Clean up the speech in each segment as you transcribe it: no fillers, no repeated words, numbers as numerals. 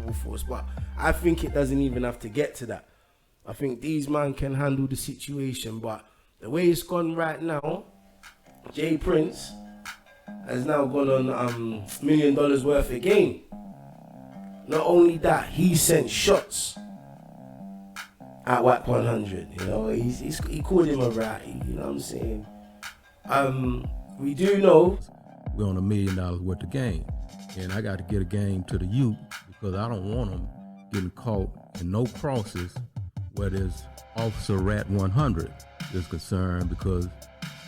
terrible thoughts, but I think it doesn't even have to get to that. I think these man can handle the situation, but the way it's gone right now, Jay Prince has now gone on $1 million worth of game. Not only that, he sent shots at Wack 100. You know, he called him a rat. You know what I'm saying? We do know we're on $1 million worth of game, and I got to get a game to the youth because I don't want them getting caught in no crosses where there's Officer Rat 100 is concerned, because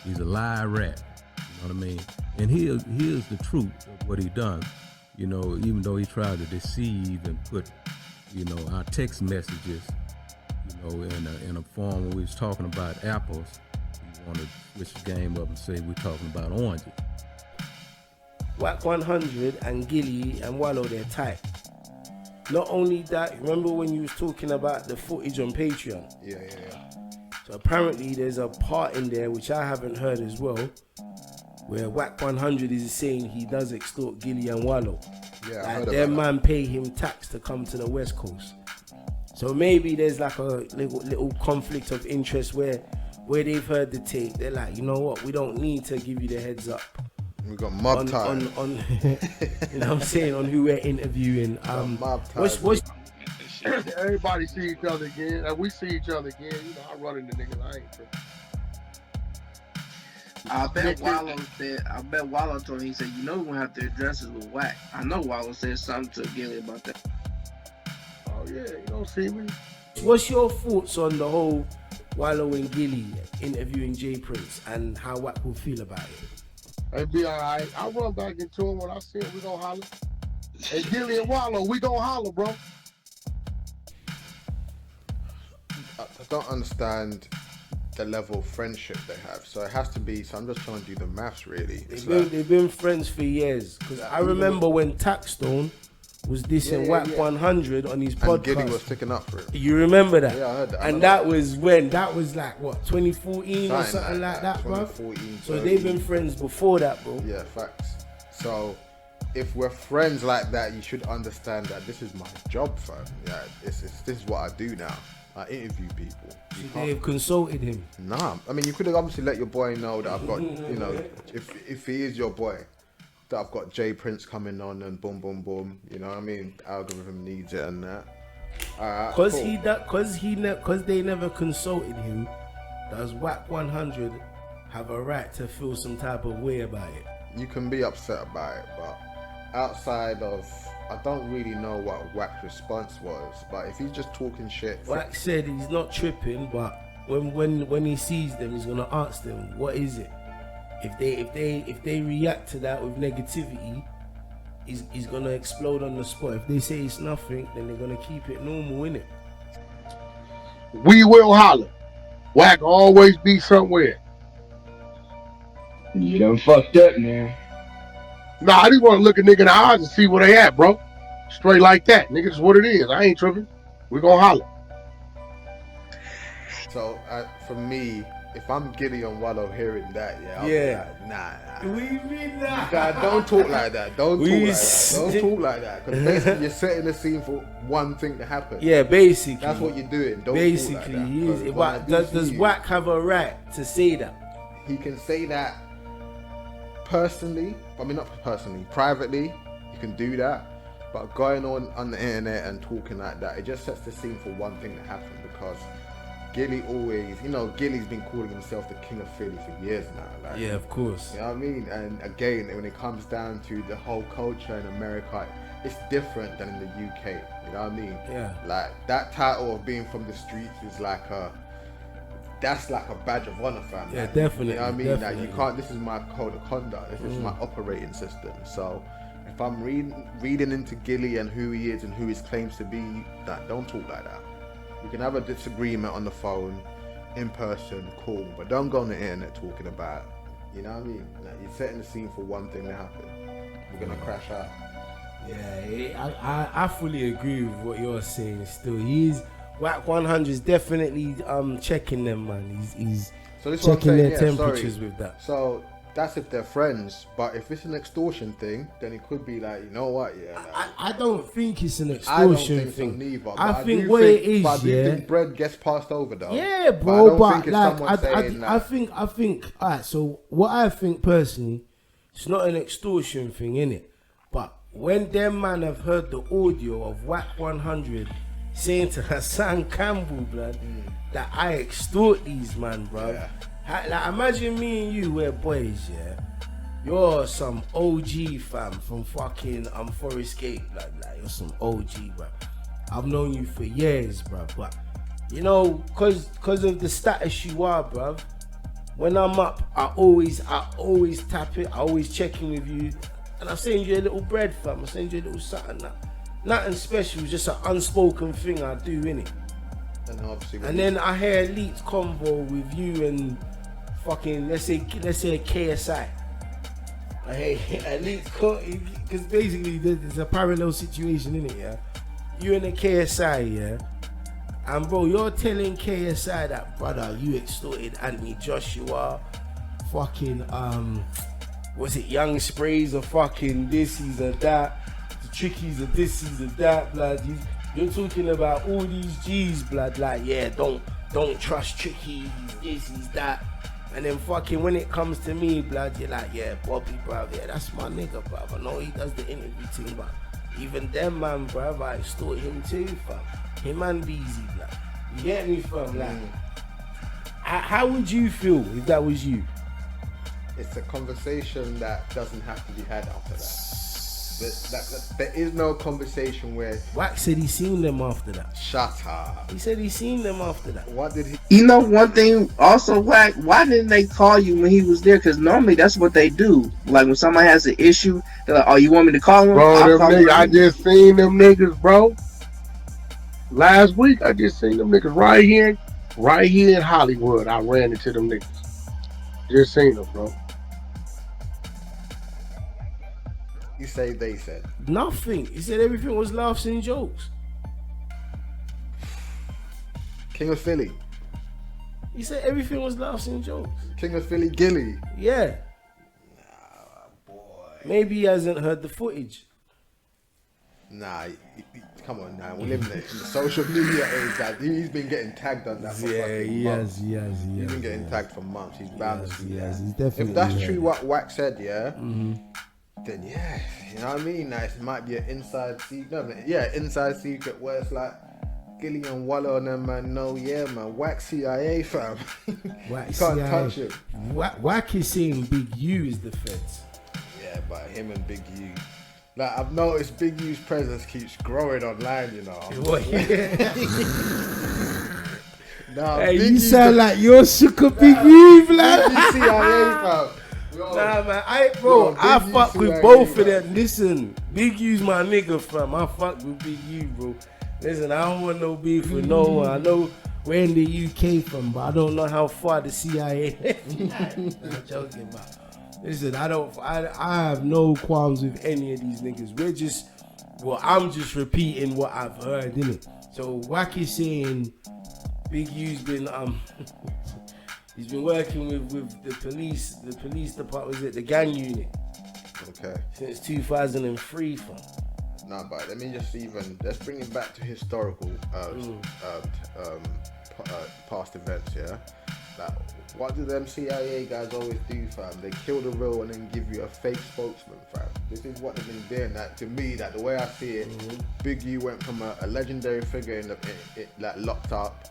he's a live rat. You know what I mean? And here's the truth of what he done. You know, even though he tried to deceive and put, you know, our text messages, you know, in a form where we was talking about apples, he wanted to switch the game up and say we're talking about oranges. Wack 100 and Gillie and Wallo, they're tight. Not only that, remember when you was talking about the footage on Patreon? Yeah. So apparently there's a part in there which I haven't heard as well, where Wack 100 is saying he does extort Gillie and Wallo. Yeah, like their man pay him tax to come to the West Coast. So maybe there's like a little conflict of interest where they've heard the tape. They're like, you know what, we don't need to give you the heads up. We got mob time on you know what I'm saying, on who we're interviewing. What's everybody see each other again, and we see each other again. You know, I run into niggas. I ain't tripping. I bet Wallo told him, he said, you know we're gonna have to address it with Wack. I know Wallo said something to Gillie about that. Oh yeah, you don't see me. What's your thoughts on the whole Wallo and Gillie interviewing Jay Prince and how Wack will feel about it? It'll be alright. I'll run back into him when I see him. We gonna holler. Hey, Gillie and Wallo, we gonna holler, bro. I don't understand the level of friendship they have, so it has to be. So I'm just trying to do the maths, really. They've been friends for years, because I remember when Taxstone was dissing Wack 100 on his podcast. And Gillie was sticking up for him. You remember that? Yeah, I heard that. And that was when? That was like, what, 2014 or something like that, bro? 2014. So they've been friends before that, bro. Yeah, facts. So if we're friends like that, you should understand that this is my job, fam. Yeah, this is what I do now. I interview people. They've consulted him. Nah, I mean, you could have obviously let your boy know that I've got, you know, if he is your boy, that I've got Jay Prince coming on and boom, boom, boom. You know what I mean? Algorithm needs it and that. Because they never consulted him, does Wack 100 have a right to feel some type of way about it? You can be upset about it, but outside of, I don't really know what Wack's response was, but if he's just talking shit. Wack said he's not tripping, but when he sees them, he's gonna ask them, what is it? If they react to that with negativity, he's gonna explode on the spot. If they say it's nothing, then they're gonna keep it normal, innit? We will holler. Wack always be somewhere. You done fucked up, man. Nah, I just want to look a nigga in the eyes and see where they at, bro. Straight like that. Nigga, that's what it is. I ain't tripping. We gonna holler. So, for me, if I'm Gillie on Wallo hearing that, I'll be like, nah. We mean that. Nah, don't talk like that. Don't talk like that. Because basically you're setting the scene for one thing to happen. Yeah, basically. That's what you're doing. Don't basically, talk like that. Does Wack have a right to say that? He can say that personally. I mean, not personally. Privately, you can do that. But going on the internet and talking like that, it just sets the scene for one thing to happen, because Gillie always, you know, Gillie's been calling himself the king of Philly for years now. Like, yeah, of course. You know what I mean? And again, when it comes down to the whole culture in America, it's different than in the UK. You know what I mean? Yeah. Like, that title of being from the streets is like that's like a badge of honor, fam. Yeah, like, definitely. You know what I mean? Definitely. Like, you can't, this is my code of conduct. This is my operating system. So if I'm reading into Gillie and who he is and who his claims to be, don't talk like that. We can have a disagreement on the phone, in person, cool, but don't go on the internet talking about, you know what I mean? Like, you're setting the scene for one thing to happen. We're gonna crash out. Yeah, I fully agree with what you're saying. Still, Wack 100 is definitely checking them, man. He's checking their temperatures with that. So That's if they're friends. But if it's an extortion thing, then it could be like, you know what? Yeah. Like, I don't think it's an I don't extortion think thing. so neither. But I think do what think, it is, but I do yeah. think bread gets passed over though. Yeah, But bro. I don't But think it's like, someone saying that. I think. All right. So what I think personally, it's not an extortion thing, innit? But when them man have heard the audio of Wack 100 saying to Hassan Campbell, blood, that I extort these man, bro. Yeah. Like, imagine me and you, we're boys, yeah. You're some OG fam from fucking Forest Gate, like you're some OG, bro. I've known you for years, bro, but you know, cause of the status you are, bro. When I'm up, I always tap it. I always check in with you, and I send you a little bread, fam. I send you a little something. Nothing special, just an unspoken thing I do, innit? And obviously, And then I hear Elite's convo with you and fucking let's say a KSI. I hear Elite's because basically there's a parallel situation in it, yeah. You and the KSI, yeah. And bro, you're telling KSI that, brother, you extorted Anthony Joshua, fucking was it Young Sprays or fucking this, he's a that, the Trickies are this, he's a that, blood. You're talking about all these G's, blood, like, yeah, don't trust Tricky, he's this, he's that. And then fucking when it comes to me, blood, you're like, yeah, Bobby, bruv, yeah, that's my nigga, bruv. I know he does the interview thing, but even them, man, bruv, I extort him too, fam. Him and Beezy, blood. You get me, fam? Like, how would you feel if that was you? it's a conversation that doesn't have to be had after that. There is no conversation where Wack said he seen them after that. shut up. He said he seen them after that. What did he? You know, one thing also, Wack, why didn't they call you when he was there? Because normally that's what they do. Like when somebody has an issue, they're like, oh, you want me to call him? Bro, I'll them call niggas, him. I just seen them niggas, bro. Last week, I just seen them niggas right here in Hollywood. I ran into them niggas. Just seen them, bro. You say they said. Nothing. He said everything was laughs and jokes. King of Philly. He said everything was laughs and jokes. King of Philly, Gillie. Yeah. Boy. Maybe he hasn't heard the footage. Nah, come on now. We're living in the social media age. That he's been getting tagged on that for fucking months. He has. He's been getting tagged for months. He's bound to see that. He's definitely. If that's true, what Wack said, yeah, then yeah, you know what I mean. Like, it might be an inside secret. Inside secret where it's like Gillie and Wallo and them man. No, yeah, man. Wack CIA fam. Wack You can't CIA. touch him. Wack is saying Big U is the feds. Yeah, but him and Big U. Like, I've noticed Big U's presence keeps growing online, you know. Nah, Hey, Big you U- sound like you're shook a Big U, blood. Big U CIA fam. Yo, Nah, man, Yo, I Big U fuck with CIA, both of bro. them. Listen, Big U's my nigga, fam. I fuck with Big U, bro. Listen, I don't want no beef with no one. I know we're in the UK, fam, but I don't know how far the CIA. I'm joking, but listen, I have no qualms with any of these niggas. I'm just repeating what I've heard, innit? So Wack is saying Big U's been he's been working with the police department, is it the gang unit, Okay. since 2003, fam. Nah, but let's bring it back to historical past events, yeah? Like, what do them CIA guys always do, fam? They kill the real and then give you a fake spokesman, fam. This is what they've been doing. That, to me, that the way I see it, Big U went from a legendary figure in like locked up,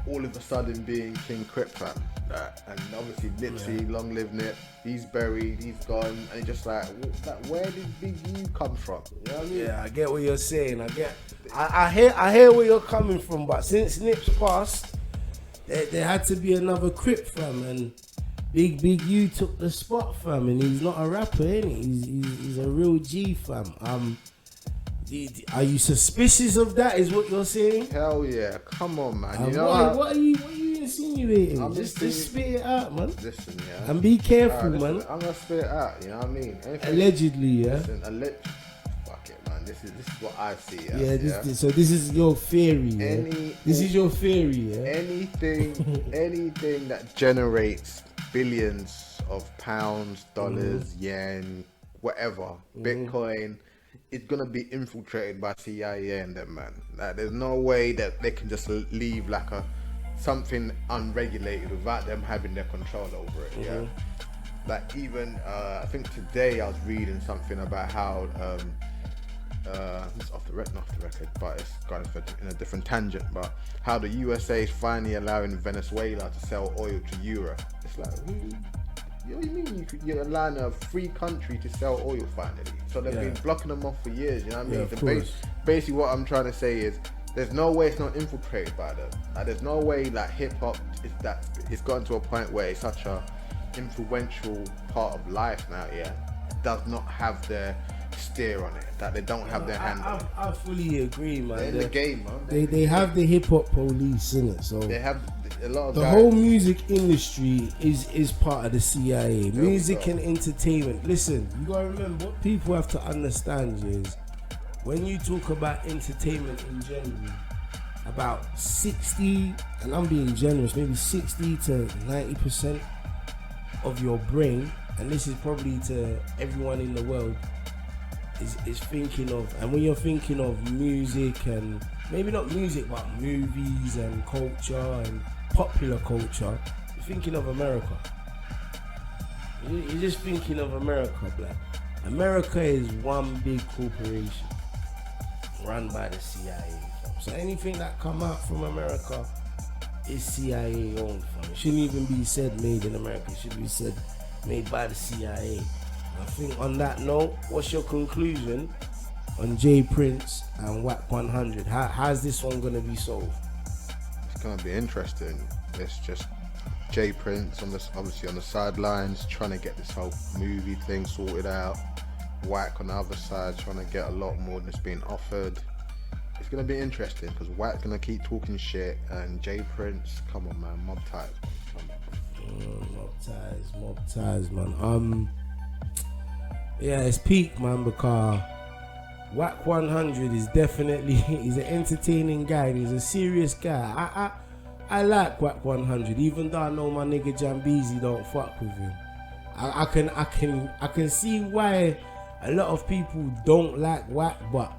all of a sudden being King Crip, fam. And obviously Nipsey, long live Nip, he's buried, he's gone, and it's just like, where did Big U come from? You know what I mean? Yeah, I get what you're saying. I hear where you're coming from, but since Nip's passed, there had to be another Crip, fam, and Big U took the spot, fam, and he's not a rapper, innit? He's a real G, fam. Are you suspicious of that? Is what you're saying? Hell yeah, come on, man. You know what are you insinuating? I'm Just just spit it out, man. Listen, yeah. And be careful, Alright, man. I'm gonna spit it out. You know what I mean? Anything, Allegedly, yeah. Listen, fuck it, man. This is what I see. So this is your theory. Yeah? Any- This is your theory, yeah. Anything that generates billions of pounds, dollars, yen, whatever, Bitcoin, it's gonna be infiltrated by CIA and them, man. Like, there's no way that they can just leave like something unregulated without them having their control over it. Yeah. Like even I think today I was reading something about how it's not off the record, but it's kind of in a different tangent. But how the USA is finally allowing Venezuela to sell oil to Europe. It's like, what do you mean you're allowing a free country to sell oil finally? So they've been blocking them off for years. You know what I mean? Yeah, basically, what I'm trying to say is, there's no way it's not infiltrated by them. Like, there's no way like hip hop it's gotten to a point where it's such a influential part of life now. Yeah, it does not have their steer on it. That they don't have their hand on it. I fully agree, man. They're in the game, man. They have the hip hop police in it, so they have a lot of the guys. whole music industry is part of the CIA. Music and entertainment. Listen, you gotta remember what people have to understand is, when you talk about entertainment in general, about 60, and I'm being generous, maybe 60 to 90% of your brain, and this is probably to everyone in the world, is thinking of, and when you're thinking of music, and maybe not music, but movies and culture and popular culture, you're thinking of America. You're just thinking of America, black. America is one big corporation run by the CIA. So anything that come out from America is CIA owned. It shouldn't even be said made in America. It should be said made by the CIA. And I think on that note, what's your conclusion on J Prince and Wack 100? How's this one gonna be solved? It's gonna be interesting. It's just J Prince obviously on the sidelines trying to get this whole movie thing sorted out. Wack on the other side trying to get a lot more than is being offered. It's gonna be interesting because Wack's gonna keep talking shit, and J Prince, come on, man, mob ties, Mob ties, man. Yeah, it's peak, man, because Wack 100 is definitely, he's an entertaining guy, and he's a serious guy. I like Wack 100, even though I know my nigga Jambeezy don't fuck with him. I can see why a lot of people don't like Wack, but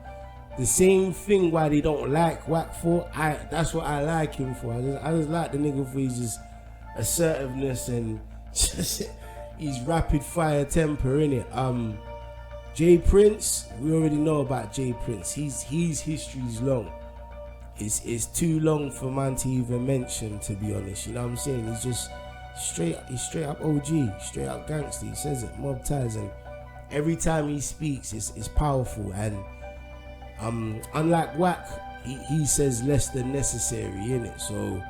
the same thing why they don't like Wack for, that's what I like him for. I just like the nigga for his just assertiveness and just his rapid fire temper, innit? J Prince, we already know about J Prince. His history's long. It's too long for man to even mention, to be honest. You know what I'm saying? He's just straight up OG, straight up gangster. He says it, mob ties, and every time he speaks, it's powerful. And unlike Wack, he says less than necessary, innit? So,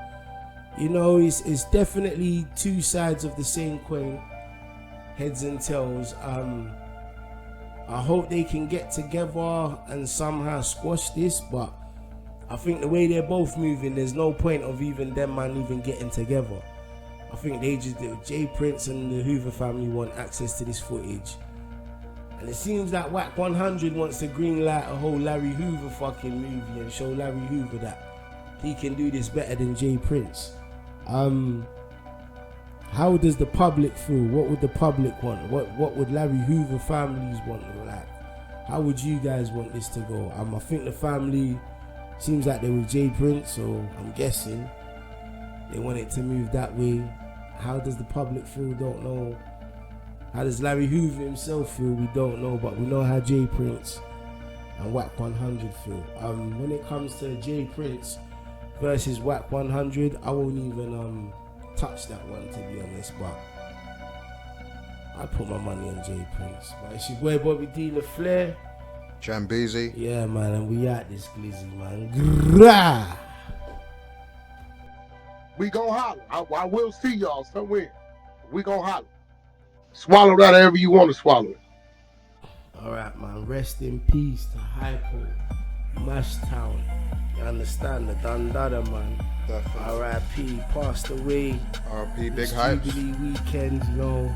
you know, it's definitely two sides of the same coin, heads and tails. I hope they can get together and somehow squash this, but I think the way they're both moving, there's no point of even them man even getting together. I think J Prince and the Hoover family want access to this footage. And it seems that Wack 100 wants to greenlight a whole Larry Hoover fucking movie and show Larry Hoover that he can do this better than J Prince. How does the public feel? What would the public want? What would Larry Hoover families want? Like, how would you guys want this to go? I think the family seems like they're with J Prince, so I'm guessing they want it to move that way. How does the public feel? Don't know. How does Larry Hoover himself feel? We don't know, but we know how J Prince and Wack 100 feel. When it comes to J Prince versus Wack 100, I won't even touch that one, to be honest, but I put my money on J Prince. But it's your boy Bobby D LaFleur, Jambeezy. Yeah, man, and we out this glizzy, man. Grrrah! We gon' holler. I will see y'all somewhere. We gon' holler. Swallow that however you want to swallow it. Alright, man. Rest in peace to Hypo, Mashtown. You understand? The Dundada, man. Definitely. R.I.P. Passed away. R.I.P. Big It's hype. Jubilee weekend, you know.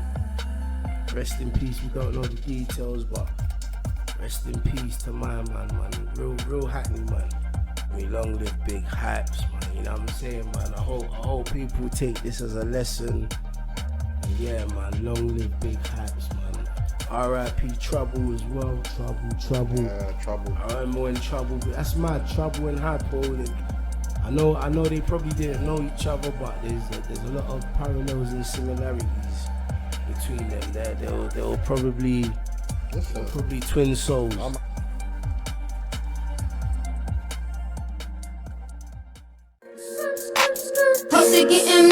Rest in peace. We don't know the details, but rest in peace to my man. Real hackney, man. We long live Big Hypes, man. You know what I'm saying, man? I hope people take this as a lesson Yeah, man, long live Big Hypes, man. R.I.P. Trouble as well. Trouble. Yeah, Trouble. I remember when Trouble. That's mad. Trouble and Hypo. I know they probably didn't know each other, but there's a lot of parallels and similarities between them. They were probably twin souls. Pussy getting